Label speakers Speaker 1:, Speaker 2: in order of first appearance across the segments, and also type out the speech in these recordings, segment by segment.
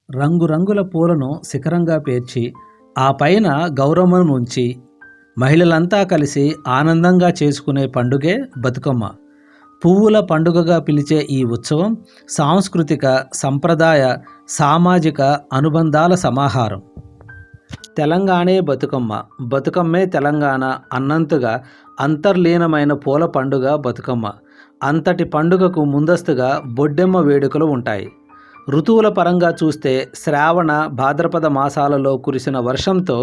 Speaker 1: రంగురంగుల పూలను శిఖరంగా పేర్చి ఆ పైన గౌరమ్మను ఉంచి మహిళలంతా కలిసి ఆనందంగా చేసుకునే పండుగే బతుకమ్మ. పువ్వుల పండుగగా పిలిచే ఈ ఉత్సవం సాంస్కృతిక, సంప్రదాయ, సామాజిక అనుబంధాల సమాహారం. తెలంగాణే బతుకమ్మ, బతుకమ్మే తెలంగాణ అన్నంతగా అంతర్లీనమైన పూల పండుగ బతుకమ్మ. అంతటి పండుగకు ముందస్తుగా బొడ్డెమ్మ వేడుకలు ఉంటాయి. ఋతువుల పరంగా చూస్తే శ్రావణ, భాద్రపద మాసాలలో కురిసిన వర్షంతో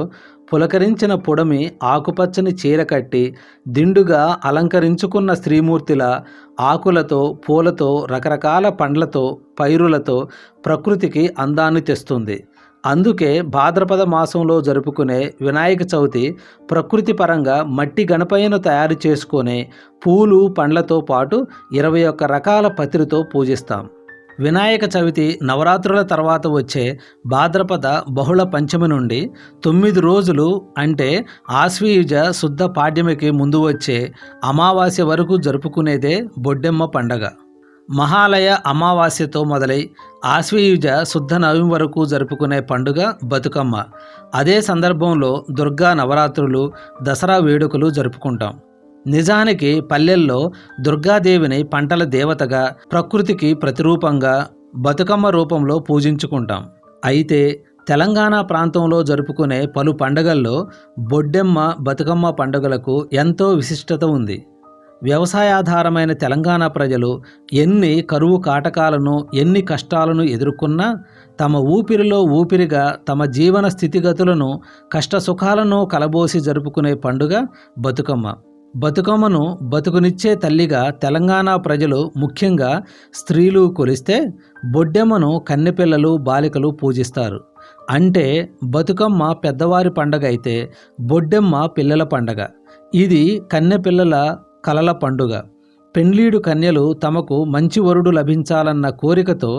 Speaker 1: పులకరించిన పుడమి ఆకుపచ్చని చీర కట్టి దిండుగా అలంకరించుకున్న స్త్రీమూర్తిల ఆకులతో, పూలతో, రకరకాల పండ్లతో, పైరులతో ప్రకృతికి అందాన్ని తెస్తుంది. అందుకే భాద్రపద మాసంలో జరుపుకునే వినాయక చవితి ప్రకృతి పరంగా మట్టి గణపయ్యను తయారు చేసుకునే పూలు, పండ్లతో పాటు 21 రకాల పత్రితో పూజిస్తాం. వినాయక చవితి నవరాత్రుల తర్వాత వచ్చే భాద్రపద బహుళ పంచమి నుండి 9 రోజులు అంటే ఆశ్వయుజ శుద్ధ పాడ్యమికి ముందు వచ్చే అమావాస్య వరకు జరుపుకునేదే బొడ్డెమ్మ పండగ. మహాలయ అమావాస్యతో మొదలై ఆశ్వయుజ శుద్ధ నవమి వరకు జరుపుకునే పండుగ బతుకమ్మ. అదే సందర్భంలో దుర్గా నవరాత్రులు, దసరా వేడుకలు జరుపుకుంటాం. నిజానికి పల్లెల్లో దుర్గాదేవిని పంటల దేవతగా, ప్రకృతికి ప్రతిరూపంగా బతుకమ్మ రూపంలో పూజించుకుంటాం. అయితే తెలంగాణ ప్రాంతంలో జరుపుకునే పలు పండుగల్లో బొడ్డెమ్మ, బతుకమ్మ పండుగలకు ఎంతో విశిష్టత ఉంది. వ్యవసాయాధారమైన తెలంగాణ ప్రజలు ఎన్ని కరువు కాటకాలను, ఎన్ని కష్టాలను ఎదుర్కొన్నా తమ ఊపిరిలో ఊపిరిగా తమ జీవన స్థితిగతులను, కష్టసుఖాలను కలబోసి జరుపుకునే పండుగ బతుకమ్మ. బతుకమ్మను బతుకునిచ్చే తల్లిగా తెలంగాణ ప్రజలు, ముఖ్యంగా స్త్రీలు కొలిస్తే బొడ్డెమ్మను కన్నెపిల్లలు, బాలికలు పూజిస్తారు. అంటే బతుకమ్మ పెద్దవారి పండగ అయితే బొడ్డెమ్మ పిల్లల పండగ. ఇది కన్నెపిల్లల కలల పండుగ. పెండ్లీడు కన్యలు తమకు మంచి వరుడు లభించాలన్న కోరికతో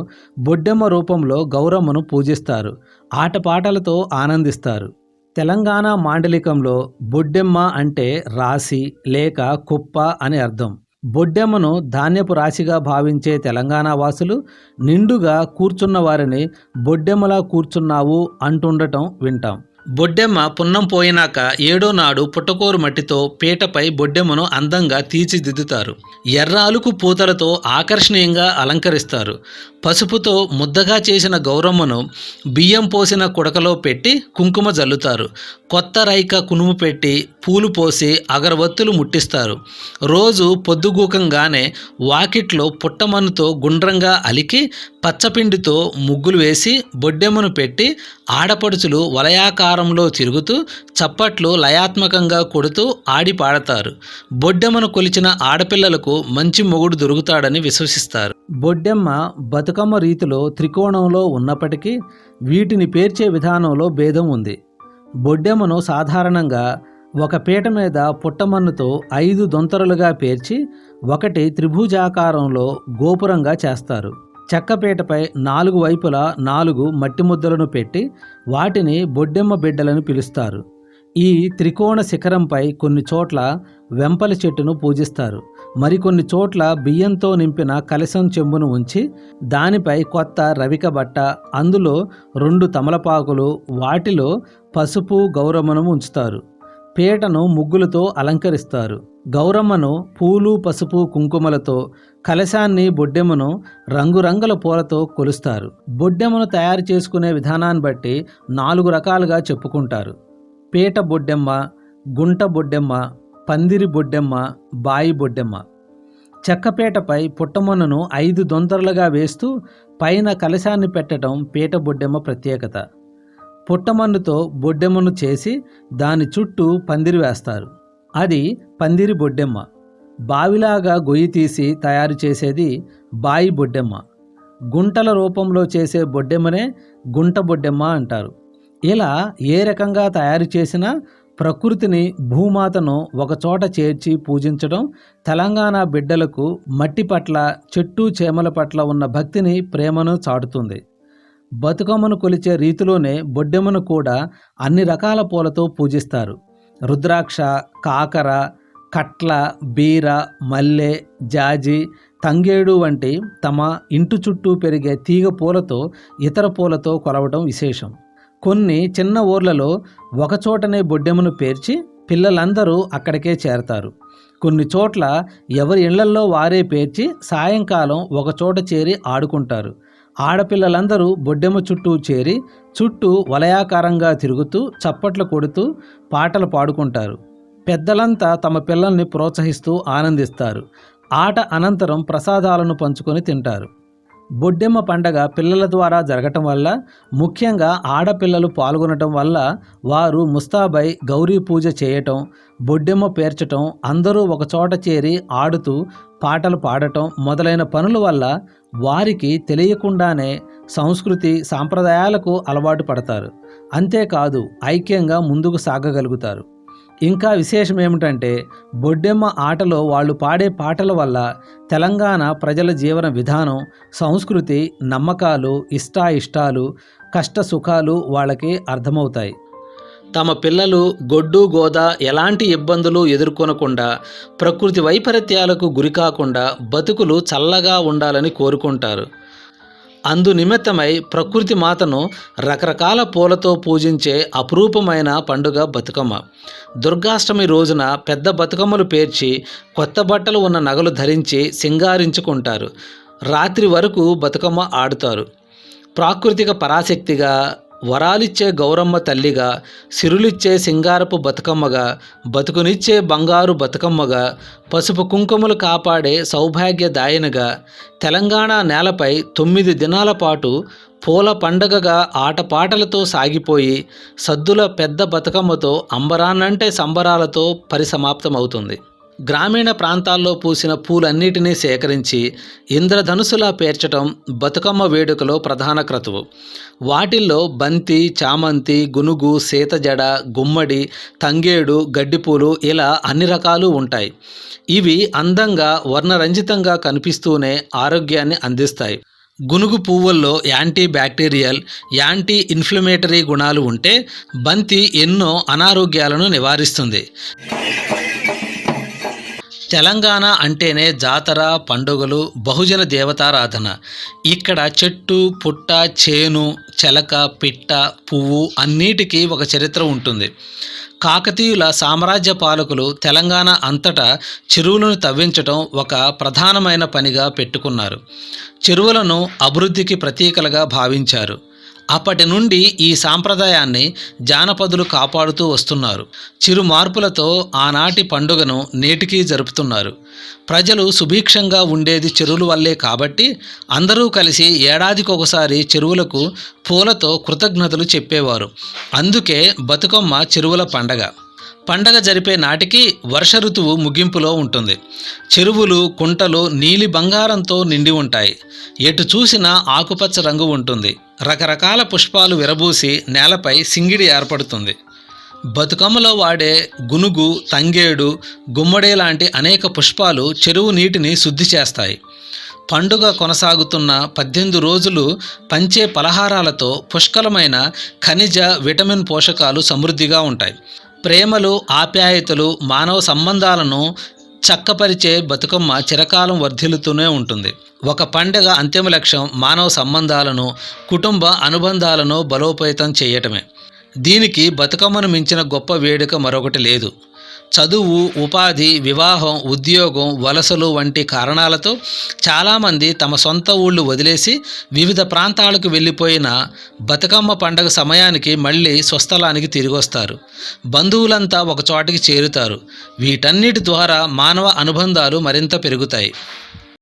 Speaker 1: బొడ్డెమ్మ రూపంలో గౌరమ్మను పూజిస్తారు. ఆటపాటలతో ఆనందిస్తారు. తెలంగాణ మాండలికంలో బొడ్డెమ్మ అంటే రాశి లేక కుప్ప అని అర్థం. బొడ్డెమ్మను ధాన్యపు రాశిగా భావించే తెలంగాణ వాసులు నిండుగా కూర్చున్న వారిని బొడ్డెమ్మలా కూర్చున్నావు అంటుండటం వింటాం. బొడ్డెమ్మ పున్నం పోయినాక 7వ నాడు పుట్టకోరు మట్టితో పీటపై బొడ్డెమ్మను అందంగా తీర్చిదిద్దుతారు. ఎర్రాలుకు పూతలతో ఆకర్షణీయంగా అలంకరిస్తారు. పసుపుతో ముద్దగా చేసిన గౌరమ్మను బియ్యం పోసిన కుడకలో పెట్టి కుంకుమ జల్లుతారు. కొత్త రైక కునుము పెట్టి పూలు పోసి అగరవత్తులు ముట్టిస్తారు. రోజు పొద్దుగూకంగానే వాకిట్లో పుట్టమన్నుతో గుండ్రంగా అలికి పచ్చపిండితో ముగ్గులు వేసి బొడ్డెమ్మను పెట్టి ఆడపడుచులు వలయాకారంలో తిరుగుతూ చప్పట్లు లయాత్మకంగా కొడుతూ ఆడి పాడతారు. బొడ్డెమ్మను కొలిచిన ఆడపిల్లలకు మంచి మొగుడు దొరుకుతాడని విశ్వసిస్తారు. బొడ్డెమ్మ బతుకమ్మ రీతిలో త్రికోణంలో ఉన్నప్పటికీ వీటిని పేర్చే విధానంలో భేదం ఉంది. బొడ్డెమ్మను సాధారణంగా ఒక పీట మీద పుట్టమన్నుతో 5 దొంతరలుగా పేర్చి ఒకటి త్రిభుజాకారంలో గోపురంగా చేస్తారు. చెక్కపీటపై 4 వైపులా 4 మట్టి ముద్దలను పెట్టి వాటిని బొడ్డెమ్మ బిడ్డలను పిలుస్తారు. ఈ త్రికోణ శిఖరంపై కొన్ని చోట్ల వెంపలి చెట్టును పూజిస్తారు. మరికొన్ని చోట్ల బియ్యంతో నింపిన కలశం చెంబును ఉంచి దానిపై కొత్త రవిక బట్ట, అందులో 2 తమలపాకులు, వాటిలో పసుపు గౌరమ్మను ఉంచుతారు. పీటను ముగ్గులతో అలంకరిస్తారు. గౌరమ్మను పూలు, పసుపు, కుంకుమలతో, కలశాన్ని, బొడ్డెమ్మను రంగురంగుల పూలతో కొలుస్తారు. బొడ్డెమ్మను తయారు చేసుకునే విధానాన్ని బట్టి 4 రకాలుగా చెప్పుకుంటారు. పీట బొడ్డెమ్మ, గుంట బొడ్డెమ్మ, పందిరి బొడ్డెమ్మ, బాయి బొడ్డెమ్మ. చెక్కపీటపై పుట్టమన్నును 5 దొంతరలుగా వేస్తూ పైన కలశాన్ని పెట్టడం పీట బొడ్డెమ్మ ప్రత్యేకత. పుట్టమన్నుతో బొడ్డెమ్మను చేసి దాని చుట్టూ పందిరి వేస్తారు. అది పందిరి బొడ్డెమ్మ. బావిలాగా గొయ్యి తీసి తయారు చేసేది బాయి బొడ్డెమ్మ. గుంటల రూపంలో చేసే బొడ్డెమ్మనే గుంట బొడ్డెమ్మ అంటారు. ఇలా ఏ రకంగా తయారు చేసినా ప్రకృతిని, భూమాతను ఒకచోట చేర్చి పూజించడం తెలంగాణ బిడ్డలకు మట్టి పట్ల, చెట్టు చేమల పట్ల ఉన్న భక్తిని, ప్రేమను చాటుతుంది. బతుకమ్మను కొలిచే రీతిలోనే బొడ్డెమ్మను కూడా అన్ని రకాల పూలతో పూజిస్తారు. రుద్రాక్ష, కాకర, కట్ల, బీర, మల్లె, జాజి తంగేడు వంటి తమ ఇంటి చుట్టూ పెరిగే తీగ పూలతో ఇతర పూలతో కొలవడం విశేషం. కొన్ని చిన్న ఊర్లలో ఒకచోటనే బొడ్డెమ్మను పేర్చి పిల్లలందరూ అక్కడికే చేరతారు. కొన్ని చోట్ల ఎవరి ఇళ్లల్లో వారే పేర్చి సాయంకాలం ఒకచోట చేరి ఆడుకుంటారు. ఆడపిల్లలందరూ బొడ్డెమ్మ చుట్టూ చేరి చుట్టూ వలయాకారంగా తిరుగుతూ చప్పట్లు కొడుతూ పాటలు పాడుకుంటారు. పెద్దలంతా తమ పిల్లల్ని ప్రోత్సహిస్తూ ఆనందిస్తారు. ఆట అనంతరం ప్రసాదాలను పంచుకొని తింటారు. బొడ్డెమ్మ పండగ పిల్లల ద్వారా జరగటం వల్ల, ముఖ్యంగా ఆడపిల్లలు పాల్గొనటం వల్ల వారు ముస్తాబై గౌరీ పూజ చేయటం, బొడ్డెమ్మ పేర్చటం, అందరూ ఒకచోట చేరి ఆడుతూ పాటలు పాడటం మొదలైన పనుల వల్ల వారికి తెలియకుండానే సంస్కృతి సాంప్రదాయాలకు అలవాటు పడతారు. అంతేకాదు ఐక్యంగా ముందుకు సాగగలుగుతారు. ఇంకా విశేషం ఏమిటంటే బొడ్డెమ్మ ఆటలో వాళ్ళు పాడే పాటల వల్ల తెలంగాణ ప్రజల జీవన విధానం, సంస్కృతి, నమ్మకాలు, ఇష్టాలు, కష్ట సుఖాలు వాళ్ళకి అర్థమవుతాయి. తమ పిల్లలు గొడ్డు గోద ఎలాంటి ఇబ్బందులు ఎదుర్కొనకుండా, ప్రకృతి వైపరీత్యాలకు గురికాకుండా బతుకులు చల్లగా ఉండాలని కోరుకుంటారు. అందు నిమిత్తమై ప్రకృతి మాతను రకరకాల పూలతో పూజించే అపురూపమైన పండుగ బతుకమ్మ. దుర్గాష్టమి రోజున పెద్ద బతుకమ్మలు పేర్చి కొత్త బట్టలు ఉన్న నగలు ధరించి సింగారించుకుంటారు. రాత్రి వరకు బతుకమ్మ ఆడుతారు. ప్రాకృతిక పరాశక్తిగా, వరాలిచ్చే గౌరమ్మ తల్లిగా, సిరులిచ్చే సింగారపు బతుకమ్మగా, బతుకునిచ్చే బంగారు బతుకమ్మగా, పసుపు కుంకుమలు కాపాడే సౌభాగ్యదాయనిగా తెలంగాణ నేలపై 9 దినాల పాటు పూల పండగగా ఆటపాటలతో సాగిపోయి సద్దుల పెద్ద బతుకమ్మతో అంబరాన్నంటే సంబరాలతో పరిసమాప్తమవుతుంది. గ్రామీణ ప్రాంతాల్లో పూసిన పూలన్నిటినీ సేకరించి ఇంద్రధనుసులా పేర్చటం బతుకమ్మ వేడుకలో ప్రధాన క్రతువు. వాటిల్లో బంతి, చామంతి, గునుగు, సీతజడ, గుమ్మడి, తంగేడు, గడ్డిపూలు ఇలా అన్ని రకాలు ఉంటాయి. ఇవి అందంగా వర్ణరంజితంగా కనిపిస్తూనే ఆరోగ్యాన్ని అందిస్తాయి. గునుగు పువ్వుల్లో యాంటీ బ్యాక్టీరియల్, యాంటీ ఇన్ఫ్లమేటరీ గుణాలు ఉంటే బంతి ఎన్నో అనారోగ్యాలను నివారిస్తుంది. తెలంగాణ అంటేనే జాతర, పండుగలు, బహుజన దేవతారాధన. ఇక్కడ చెట్టు, పుట్ట, చేను, చెలక, పిట్ట, పువ్వు అన్నిటికీ ఒక చరిత్ర ఉంటుంది. కాకతీయుల సామ్రాజ్య పాలకులు తెలంగాణ అంతటా చెరువులను తవ్వించడం ఒక ప్రధానమైన పనిగా పెట్టుకున్నారు. చెరువులను అభివృద్ధికి ప్రతీకలుగా భావించారు. అప్పటి నుండి ఈ సాంప్రదాయాన్ని జానపదులు కాపాడుతూ వస్తున్నారు. చిరు మార్పులతో ఆనాటి పండుగను నేటికీ జరుపుతున్నారు. ప్రజలు సుభిక్షంగా ఉండేది చెరువుల వల్లే కాబట్టి అందరూ కలిసి ఏడాదికొకసారి చెరువులకు పూలతో కృతజ్ఞతలు చెప్పేవారు. అందుకే బతుకమ్మ చెరువుల పండగ జరిపే నాటికి వర్ష ఋతువు ముగింపులో ఉంటుంది. చెరువులు, కుంటలు నీలి బంగారంతో నిండి ఉంటాయి. ఎటు చూసినా ఆకుపచ్చ రంగు ఉంటుంది. రకరకాల పుష్పాలు విరబూసి నేలపై సింగిడి ఏర్పడుతుంది. బతుకమ్మలో వాడే గునుగు, తంగేడు, గుమ్మడి లాంటి అనేక పుష్పాలు చెరువు నీటిని శుద్ధి చేస్తాయి. పండుగ కొనసాగుతున్న 18 రోజులు పంచే పలహారాలతో పుష్కలమైన ఖనిజ, విటమిన్ పోషకాలు సమృద్ధిగా ఉంటాయి. ప్రేమలు, ఆప్యాయతలు, మానవ సంబంధాలను చక్కపరిచే బతుకమ్మ చిరకాలం వర్ధిల్లుతూనే ఉంటుంది. ఒక పండుగ అంతిమ లక్ష్యం మానవ సంబంధాలను, కుటుంబ అనుబంధాలను బలోపేతం చేయటమే. దీనికి బతుకమ్మను మించిన గొప్ప వేడుక మరొకటి లేదు. చదువు, ఉపాధి, వివాహం, ఉద్యోగం, వలసలు వంటి కారణాలతో చాలామంది తమ సొంత ఊళ్ళు వదిలేసి వివిధ ప్రాంతాలకు వెళ్ళిపోయిన బతుకమ్మ పండగ సమయానికి మళ్ళీ స్వస్థలానికి తిరిగొస్తారు. బంధువులంతా ఒక చోటికి చేరుతారు. వీటన్నిటి ద్వారా మానవ అనుబంధాలు మరింత పెరుగుతాయి.